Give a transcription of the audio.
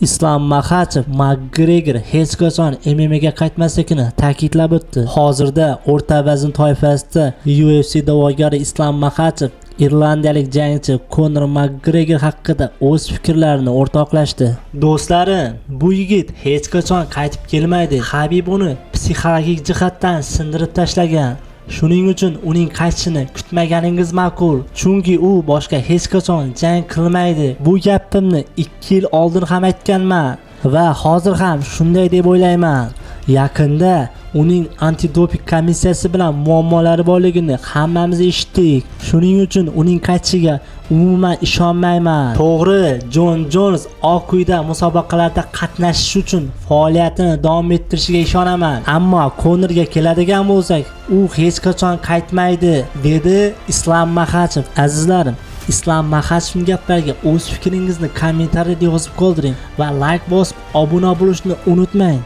Islom Makhachev McGregor hech qachon MMAga qaytmasligini ta'kidlab o'tdi. Hozirda o'rta vazn toifasida UFC da'vogari Islom Makhachev irlandiyalik jangchi Conor McGregor haqida o'z fikrlarini o'rtoqlashdi. Do'stlarim, bu yigit hech qachon qaytib kelmaydi. Habib uni psixologik jihatdan sindirib tashlagan. Shuning uchun uning qaytishini kutmaganingiz ma'qul. Chunki u boshqa hech qachon jang qilmaydi. Bu gapimni 2 yil oldin ham aytganman va hozir ham shunday deb o'ylayman. Yaqinda uning antidoping komissiyasi bilan muammolari borligini hammamiz eshitdik. Shuning uchun uning qaytishiga umuman ishonmayman. To'g'ri, Jon Jons Oq uyda musobaqalarda qatnashish uchun faoliyatini davom ettirishiga ishonaman. Ammo Conorga keladigan bo'lsak, u hech qachon qaytmaydi, dedi Islom Makhachev. Azizlarim, Islom Makhachevning gaplariga o'z fikringizni kommentariyada yozib qoldiring va like bosib obuna bo'lishni unutmang.